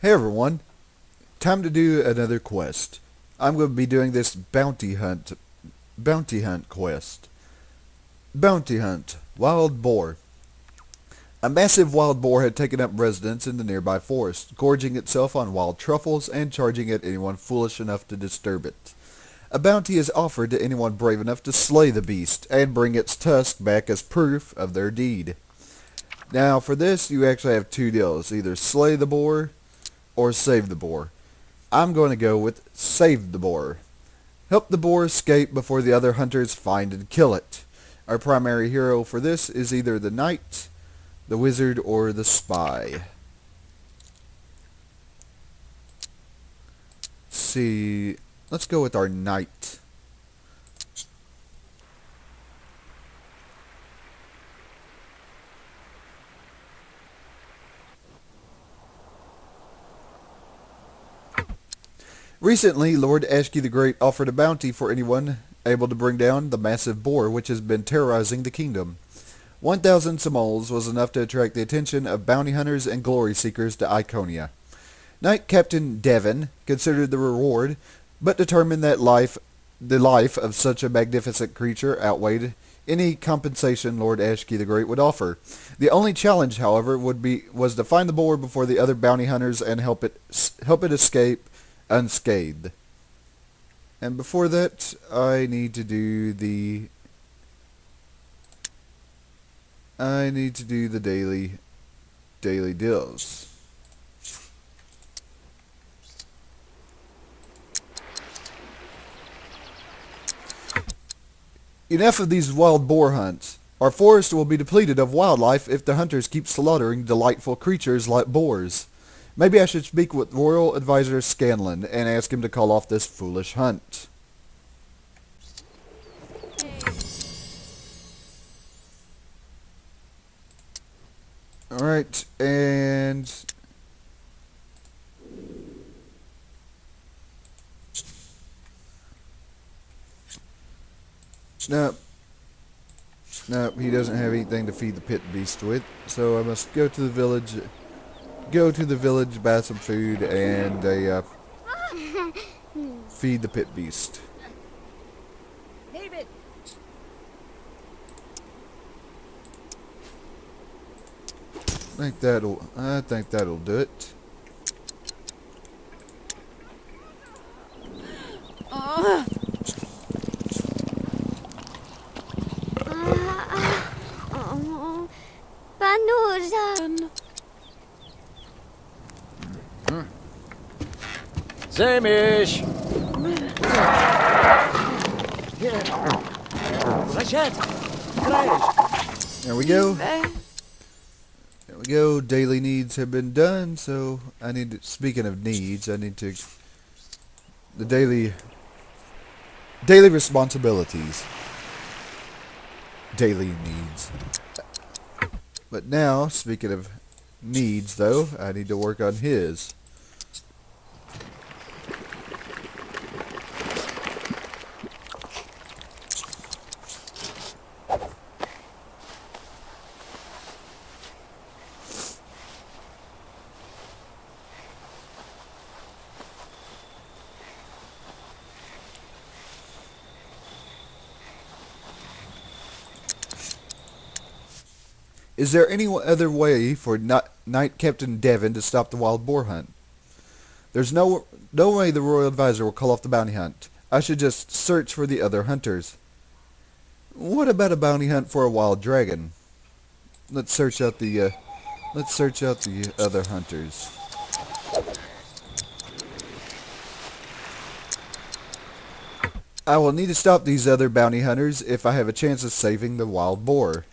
Hey everyone, time to do another quest. I'm going to be doing this bounty hunt quest. Bounty hunt, wild boar. A massive wild boar had taken up residence in the nearby forest, gorging itself on wild truffles and charging at anyone foolish enough to disturb it. A bounty is offered to anyone brave enough to slay the beast and bring its tusk back as proof of their deed. Now for this you actually have two deals, either slay the boar or save the boar. I'm going to go with save the boar. Help the boar escape before the other hunters find and kill it. Our primary hero for this is either the knight, the wizard, or the spy. Let's see. Let's go with our knight. Recently, Lord Ashki the Great offered a bounty for anyone able to bring down the massive boar which has been terrorizing the kingdom. 1,000 simoles was enough to attract the attention of bounty hunters and glory seekers to Iconia. Knight Captain Devon considered the reward, but determined that the life of such a magnificent creature outweighed any compensation Lord Ashki the Great would offer. The only challenge, however, was to find the boar before the other bounty hunters and help it escape unscathed. And before that, I need to do the daily deals. Enough of these wild boar hunts. Our forest will be depleted of wildlife if the hunters keep slaughtering delightful creatures like boars. Maybe I should speak with Royal Advisor Scanlan and ask him to call off this foolish hunt. Alright, and Nope. Nope, he doesn't have anything to feed the pit beast with, so I must go to the village, buy some food, and feed the pit beast. David. I think that'll do it. Panusan. Zamish! Rashad! Crash! There we go. There we go. Daily needs have been done, so speaking of needs, I need to, the daily responsibilities. Daily needs. But now, speaking of needs, though, I need to work on his. Is there any other way for Knight Captain Devon to stop the wild boar hunt? There's no way the Royal Advisor will call off the bounty hunt. I should just search for the other hunters. What about a bounty hunt for a wild dragon? Let's search out the other hunters. I will need to stop these other bounty hunters if I have a chance of saving the wild boar.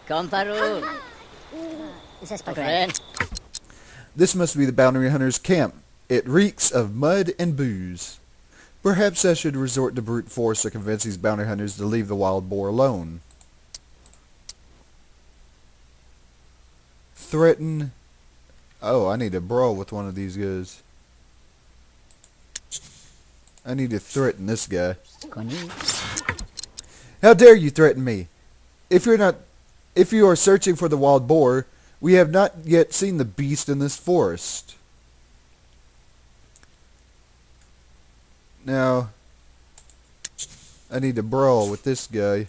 Komparu. Friend. This must be the bounty hunter's camp. It reeks of mud and booze. Perhaps I should resort to brute force to convince these bounty hunters to leave the wild boar alone. Threaten. Oh, I need to brawl with one of these guys. I need to threaten this guy. How dare you threaten me? If you are searching for the wild boar, we have not yet seen the beast in this forest. Now, I need to brawl with this guy.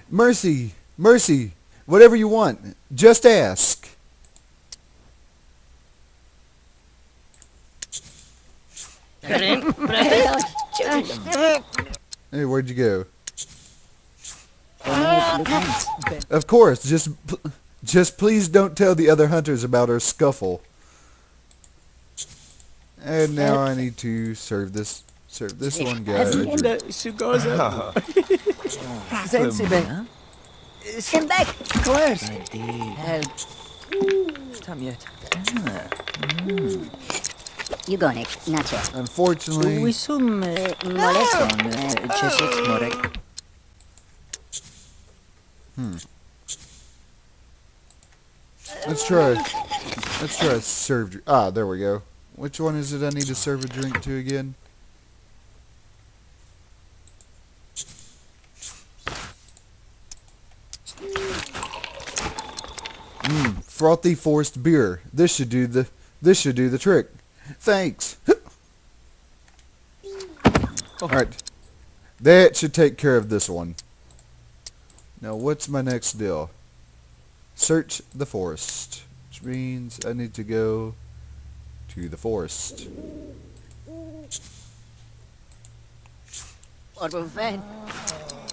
Mercy! Mercy! Whatever you want, just ask. Hey, where'd you go? Of course, just please don't tell the other hunters about our scuffle. And now I need to serve this one guy. Sensible. Come back. Claire. Help. Tam yet. You go, Nick. Not yet. Unfortunately, Wisum Molesto. Chesit Morek. let's try a serve drink. Ah, there we go. Which one is it I need to serve a drink to again? Frothy forced beer. This should do the trick. Thanks. Alright. That should take care of this one. Now what's my next deal? Search the forest. Which means I need to go to the forest. What will find?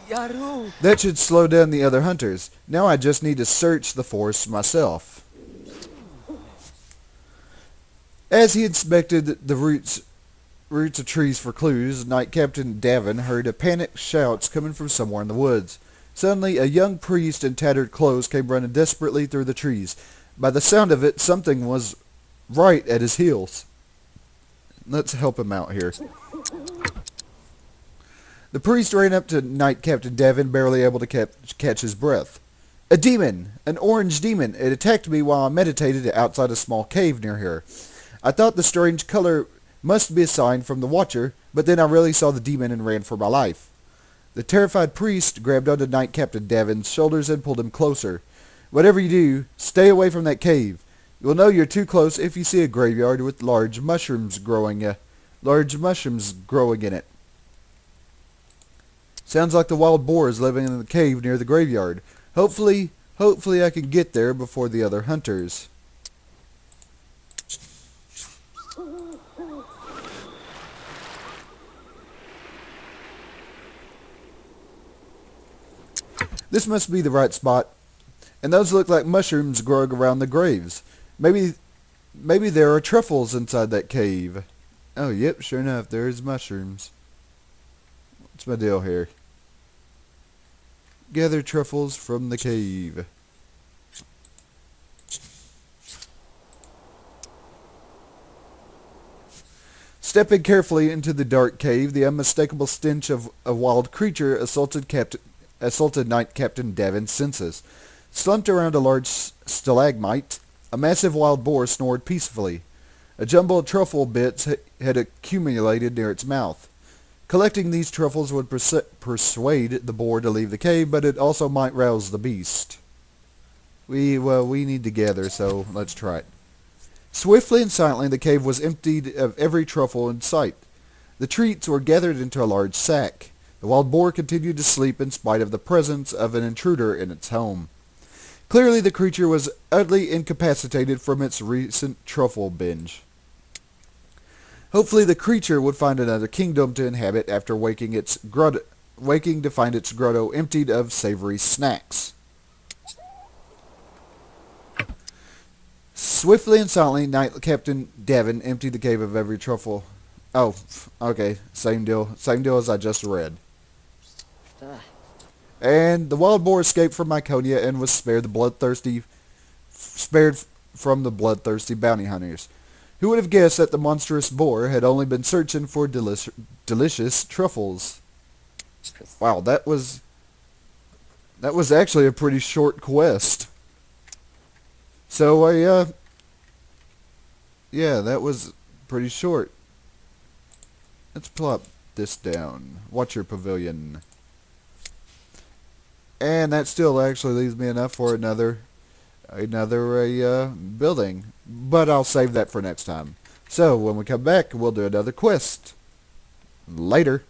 Yaru. That should slow down the other hunters. Now I just need to search the forest myself. As he inspected the roots of trees for clues, Knight Captain Davin heard a panicked shouts coming from somewhere in the woods. Suddenly, a young priest in tattered clothes came running desperately through the trees. By the sound of it, something was right at his heels. Let's help him out here. The priest ran up to Knight Captain Davin, barely able to catch his breath. A demon! An orange demon! It attacked me while I meditated outside a small cave near here. I thought the strange color must be a sign from the Watcher, but then I really saw the demon and ran for my life. The terrified priest grabbed onto Knight Captain Davin's shoulders and pulled him closer. Whatever you do, stay away from that cave. You will know you're too close if you see a graveyard with large mushrooms growing in it. Sounds like the wild boar is living in the cave near the graveyard. Hopefully I can get there before the other hunters. This must be the right spot. And those look like mushrooms growing around the graves. Maybe there are truffles inside that cave. Oh, yep, sure enough, there's mushrooms. What's my deal here? Gather truffles from the cave. Stepping carefully into the dark cave, the unmistakable stench of a wild creature assaulted Knight Captain Davin's senses. Slumped around a large stalagmite, a massive wild boar snored peacefully. A jumble of truffle bits had accumulated near its mouth. Collecting these truffles would persuade the boar to leave the cave, but it also might rouse the beast. We need to gather, so let's try it. Swiftly and silently, the cave was emptied of every truffle in sight. The treats were gathered into a large sack. The wild boar continued to sleep in spite of the presence of an intruder in its home. Clearly, the creature was utterly incapacitated from its recent truffle binge. Hopefully, the creature would find another kingdom to inhabit after waking to find its grotto emptied of savory snacks. Swiftly and silently, Knight Captain Davin emptied the cave of every truffle. Oh, okay, same deal as I just read. And the wild boar escaped from Myconia and was spared from the bloodthirsty bounty hunters. Who would have guessed that the monstrous boar had only been searching for delicious truffles? Wow, that was actually a pretty short quest. So, yeah, that was pretty short. Let's plop this down. Watch your pavilion. And that still actually leaves me enough for another another building. But I'll save that for next time. So when we come back, we'll do another quest. Later.